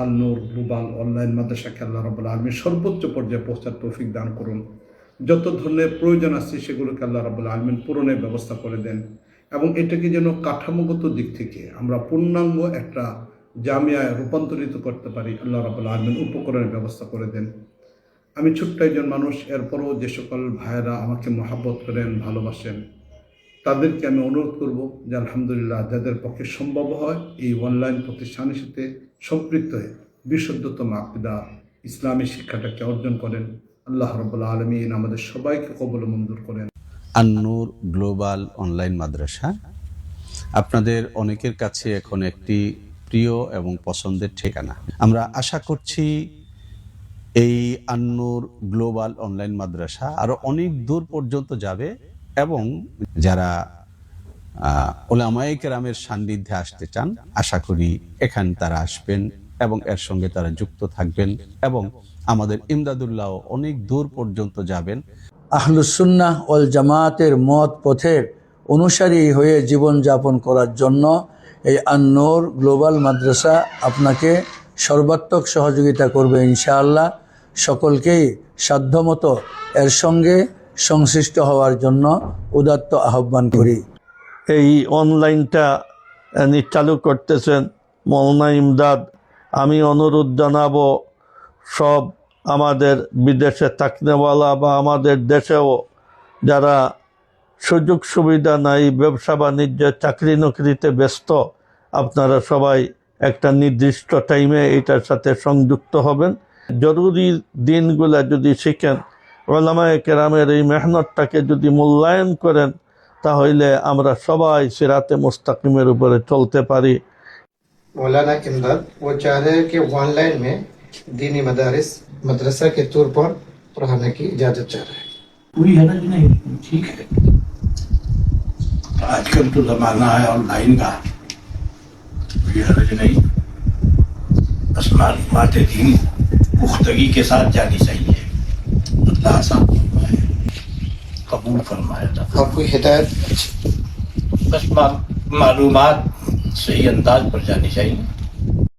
আল নূর global online মাদ্রাসাকে আল্লাহ রাব্বুল আলামিন সর্বোচ্চ পর্যায়ে পৌঁছার তৌফিক দান করুন। যত ধরনের প্রয়োজন আছে সেগুলোকে আল্লাহ রাব্বুল আলামিন পূরণের ব্যবস্থা করে দেন এবং এটাকে যেন কাঠামোগত দিক থেকে আমরা পূর্ণাঙ্গ একটা জামিয়ায় রূপান্তরিত করতে পারি, আল্লাহ রাব্বুল আলামিন উপকরণের ব্যবস্থা করে দেন। আমি ছোট্ট একজন মানুষ, এরপরও যে সকল ভাইয়েরা আমাকে মহাব্বত করেন, ভালোবাসেন, তাদেরকে আমি অনুরোধ করব যে আলহামদুলিল্লাহ যাদের পক্ষে সম্ভব হয় এই অনলাইন প্রতিষ্ঠানের সাথে সম্পৃক্ত হয়ে বিশুদ্ধতম আকীদা ইসলামী শিক্ষাটাকে অর্জন করেন। আল্লাহ রাব্বুল আলামিন আমাদের সবাইকে কবুল মঞ্জুর করেন। আন-নূর গ্লোবাল অনলাইন মাদ্রাসা আপনাদের অনেকের কাছে এখন একটি প্রিয় এবং পছন্দের ঠিকানা। আমরা আশা করছি এই আন-নূর গ্লোবাল অনলাইন মাদ্রাসা আরো অনেক দূর পর্যন্ত যাবে এবং যারা উলামায়ে কেরামের সান্নিধ্যে আসতে চান আশা করি এখানে তারা আসবেন এবং এর সঙ্গে তারা যুক্ত থাকবেন এবং আমাদের ইমদাদুল্লাহ অনেক দূর পর্যন্ত যাবেন। আহলুস সুন্নাহ ওয়াল জামাতের মত পথের অনুসারী হয়ে জীবনযাপন করার জন্য এই আন-নূর গ্লোবাল মাদ্রাসা আপনাকে সর্বাত্মক সহযোগিতা করবে ইনশাআল্লাহ। সকলকেই সাধ্যমতো এর সঙ্গে সংশ্লিষ্ট হওয়ার জন্য উদাত্ত আহ্বান করি। এই অনলাইনটা চালু করতেছেন মওলানা ইমদাদ। আমি অনুরোধ জানাবো সব আমাদের বিদেশে থাকনেওয়ালা বা আমাদের দেশেও যারা সুযোগ সুবিধা নাই, ব্যবসা বাণিজ্যে চাকরি নকরিতে ব্যস্ত, আপনারা সবাই একটা নির্দিষ্ট টাইমে এটার সাথে সংযুক্ত হবেন। জরুরি দিনগুলা যদি শিখেন, উলামায়ে কেরামের এই মেহনতটাকে যদি মূল্যায়ন করেন, তাহলে আমরা সবাই সিরাতে মুস্তাকিমের উপরে চলতে পারি। मौलाना इमदाद वो चाह रहे हैं कि ऑनलाइन में दीनी मदारिस मदरसा के तौर पर पढ़ाने की इजाजत चाह रहे हैं। कोई हरज नहीं, ठीक है। आजकल तो जमाना है ऑनलाइन का, कोई हरज नहीं। बस मालूमात दीन पुख्तगी के साथ जानी चाहिए। अल्लाह आसान फरमाए, कबूल फरमाए। और कोई हिदायत? बस मालूमात सही अंदाज पर जानी चाहिए।